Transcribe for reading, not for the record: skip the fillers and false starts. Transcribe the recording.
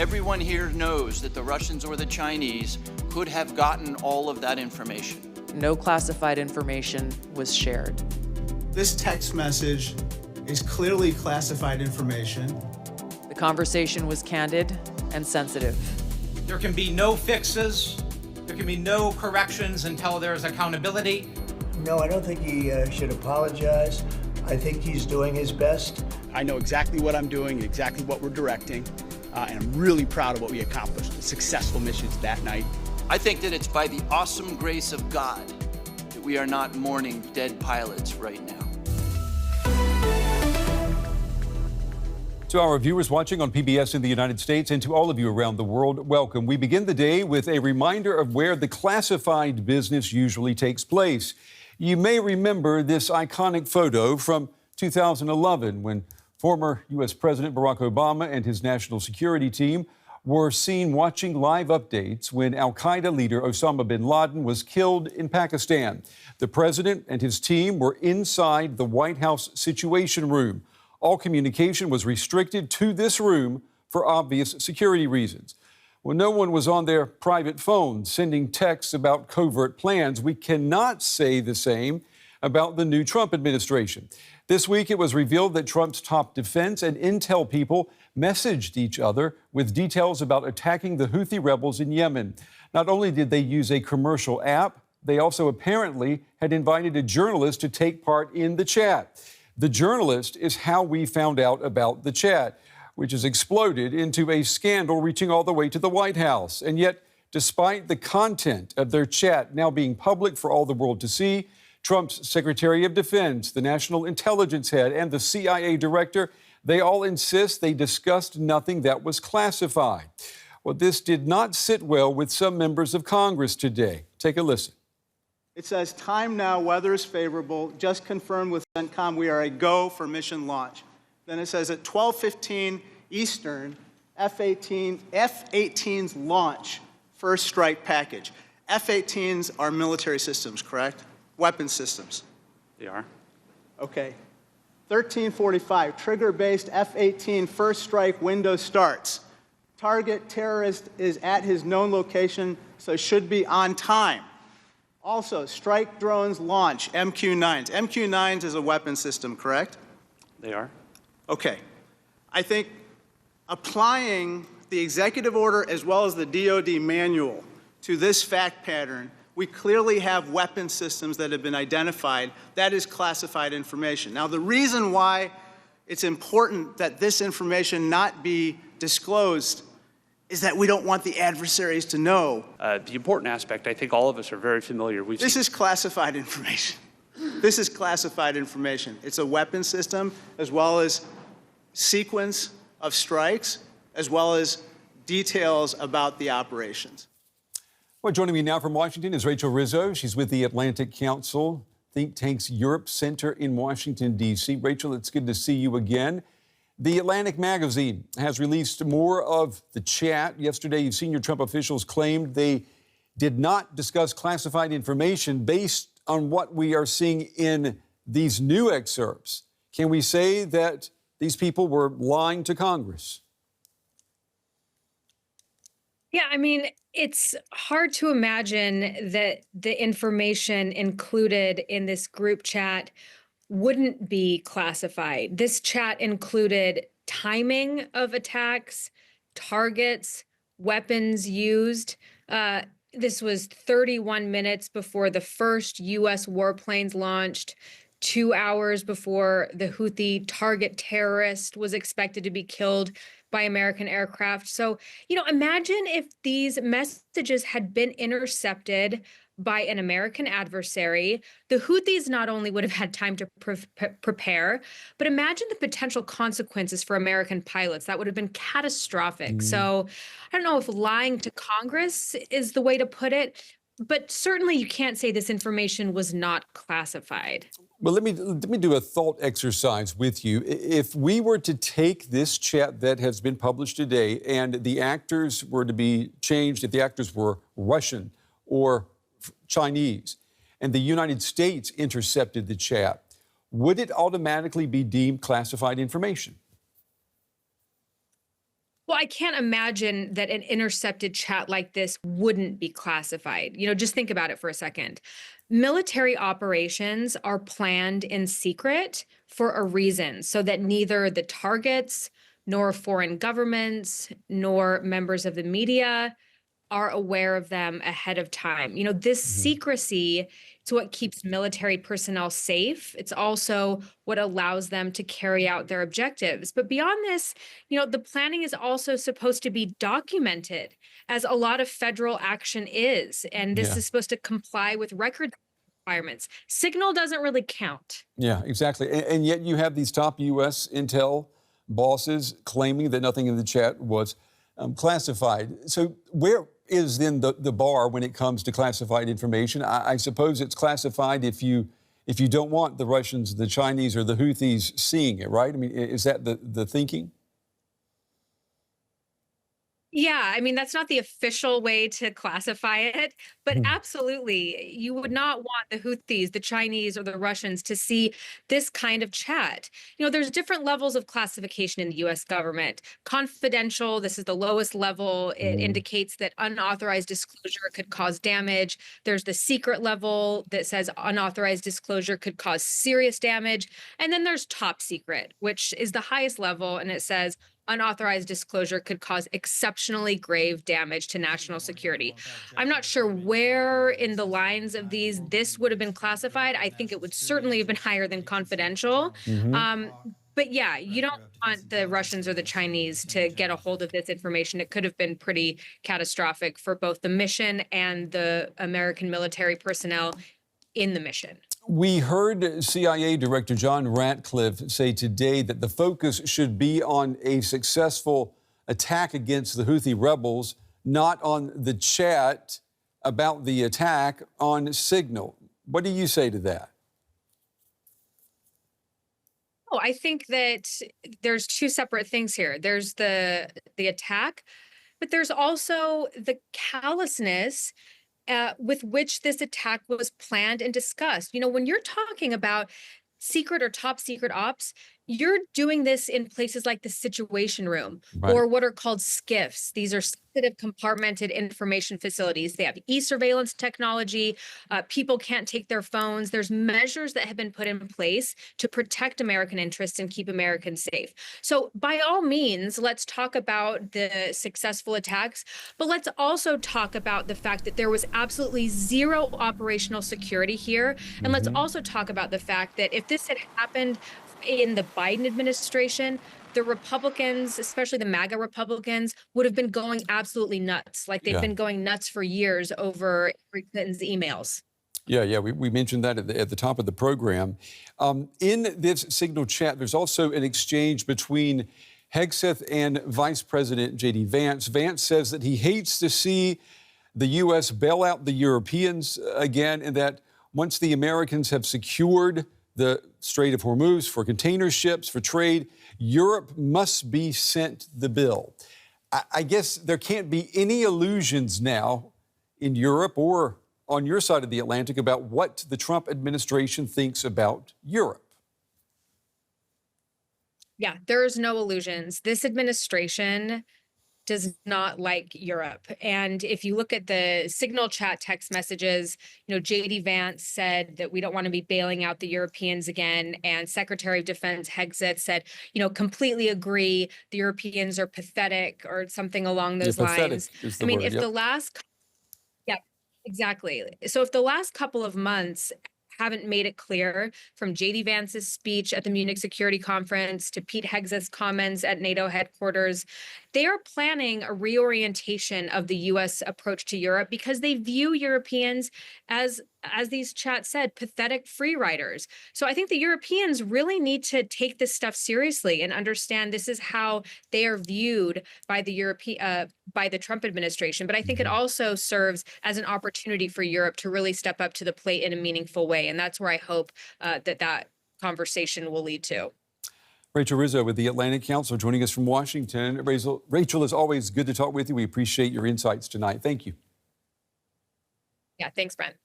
Everyone here knows that the Russians or the Chinese could have gotten all of that information. No classified information was shared. This text message is clearly classified information. The conversation was candid and sensitive. There can be no fixes. There can be no corrections until there's accountability. No, I don't think he should apologize. I think he's doing his best. I know exactly what I'm doing, exactly what we're directing, and I'm really proud of what we accomplished. Successful missions that night. I think that it's by the awesome grace of God that we are not mourning dead pilots right now. To our viewers watching on PBS in the United States and to all of you around the world, welcome. We begin the day with a reminder of where the classified business usually takes place. You may remember this iconic photo from 2011 when former US President Barak Obama and his national security team were seen watching live updates when al-Qaeda leader Osama bin Laden was killed in Pakistan. The president and his team were inside the White House Situation Room. All communication was restricted to this room for obvious security reasons. Well, no one was on their private phones sending texts about covert plans. We cannot say the same about the new Trump administration. This week, it was revealed that Trump's top defense and intel people messaged each other with details about attacking the Houthi rebels in Yemen. Not only did they use a commercial app, they also apparently had invited a journalist to take part in the chat. The journalist is how we found out about the chat, which has exploded into a scandal reaching all the way to the White House. And yet, despite the content of their chat now being public for all the world to see, Trump's Secretary of Defense, the National Intelligence Head, and the CIA Director, they all insist they discussed nothing that was classified. Well, this did not sit well with some members of Congress today. Take a listen. It says, time now, weather is favorable. Just confirmed with CENTCOM we are a go for mission launch. Then it says at 12:15 Eastern, F-18s launch first strike package. F-18s are military systems, correct? Weapon systems. They are. Okay. 13:45, trigger-based F-18 first strike window starts. Target terrorist is at his known location, so should be on time. Also, strike drones launch, MQ-9s. MQ-9s is a weapon system, correct? They are. Okay. I think applying the executive order as well as the DoD manual to this fact pattern, we clearly have weapon systems that have been identified. That is classified information. Now, the reason why it's important that this information not be disclosed is that we don't want the adversaries to know. The important aspect, I think all of us are very familiar. This is classified information. This is classified information. It's a weapon system as well as sequence of strikes as well as details about the operations. Well, joining me now from Washington is Rachel Rizzo. She's with the Atlantic Council Think Tank's Europe Center in Washington, D.C. Rachel, it's good to see you again. The Atlantic magazine has released more of the chat. Yesterday, senior Trump officials claimed they did not discuss classified information based on what we are seeing in these new excerpts. Can we say that these people were lying to Congress? Yeah, I mean, it's hard to imagine that the information included in this group chat wouldn't be classified. This chat included timing of attacks, targets, weapons used. This was 31 minutes before the first U.S. warplanes launched, 2 hours before the Houthi target terrorist was expected to be killed by American aircraft. So, imagine if these messages had been intercepted by an American adversary. The Houthis not only would have had time to prepare, but imagine the potential consequences for American pilots. That would have been catastrophic. So I don't know if lying to Congress is the way to put it, but certainly you can't say this information was not classified. Well, let me do a thought exercise with you. If we were to take this chat that has been published today and the actors were to be changed, if the actors were Russian or Chinese, and the United States intercepted the chat, would it automatically be deemed classified information? Well, I can't imagine that an intercepted chat like this wouldn't be classified. Just think about it for a second. Military operations are planned in secret for a reason, so that neither the targets, nor foreign governments, nor members of the media are aware of them ahead of time. This secrecy is what keeps military personnel safe. It's also what allows them to carry out their objectives. But beyond this, the planning is also supposed to be documented, as a lot of federal action is. And this is supposed to comply with record requirements. Signal doesn't really count. Yeah, exactly. And yet you have these top U.S. intel bosses claiming that nothing in the chat was classified. So where is then the bar when it comes to classified information? I suppose it's classified if you don't want the Russians, the Chinese, or the Houthis seeing it, right? I mean, is that the thinking? Yeah, that's not the official way to classify it, but absolutely, you would not want the Houthis, the Chinese, or the Russians to see this kind of chat. There's different levels of classification in the US government. Confidential, this is the lowest level. It indicates that unauthorized disclosure could cause damage. There's the secret level that says unauthorized disclosure could cause serious damage. And then there's top secret, which is the highest level, and it says unauthorized disclosure could cause exceptionally grave damage to national security. I'm not sure where in the lines of these this would have been classified. I think it would certainly have been higher than confidential. But yeah, you don't want the Russians or the Chinese to get a hold of this information. It could have been pretty catastrophic for both the mission and the American military personnel in the mission. We heard CIA Director John Ratcliffe say today that the focus should be on a successful attack against the Houthi rebels, not on the chat about the attack on Signal. What do you say to that? Oh, I think that there's two separate things here. There's the attack, but there's also the callousness with which this attack was planned and discussed. When you're talking about secret or top secret ops, you're doing this in places like the Situation Room, or what are called SCIFs. These are sensitive compartmented information facilities. They have e-surveillance technology. People can't take their phones. There's measures that have been put in place to protect American interests and keep Americans safe. So by all means, let's talk about the successful attacks, but let's also talk about the fact that there was absolutely zero operational security here. And let's also talk about the fact that if this had happened in the Biden administration, the Republicans, especially the MAGA Republicans, would have been going absolutely nuts, like they've been going nuts for years over Hillary Clinton's emails. Yeah, we mentioned that at the top of the program. In this Signal chat, there's also an exchange between Hegseth and Vice President JD Vance. Vance says that he hates to see the U.S. bail out the Europeans again, and that once the Americans have secured the Strait of Hormuz for container ships, for trade, Europe must be sent the bill. I guess there can't be any illusions now in Europe or on your side of the Atlantic about what the Trump administration thinks about Europe. Yeah, there's no illusions. This administration does not like Europe. And if you look at the Signal chat text messages, JD Vance said that we don't want to be bailing out the Europeans again. And Secretary of Defense Hegseth said, completely agree. The Europeans are pathetic, or something along those lines. I mean, if the last, exactly. So if the last couple of months haven't made it clear, from JD Vance's speech at the Munich Security Conference to Pete Hegseth's comments at NATO headquarters, they are planning a reorientation of the U.S. approach to Europe because they view Europeans as these chats said, pathetic free riders. So I think the Europeans really need to take this stuff seriously and understand this is how they are viewed by the Trump administration. But I think it also serves as an opportunity for Europe to really step up to the plate in a meaningful way. And that's where I hope that conversation will lead to. Rachel Rizzo with the Atlantic Council joining us from Washington. Rachel, it's always good to talk with you. We appreciate your insights tonight. Thank you. Yeah, thanks, Brent.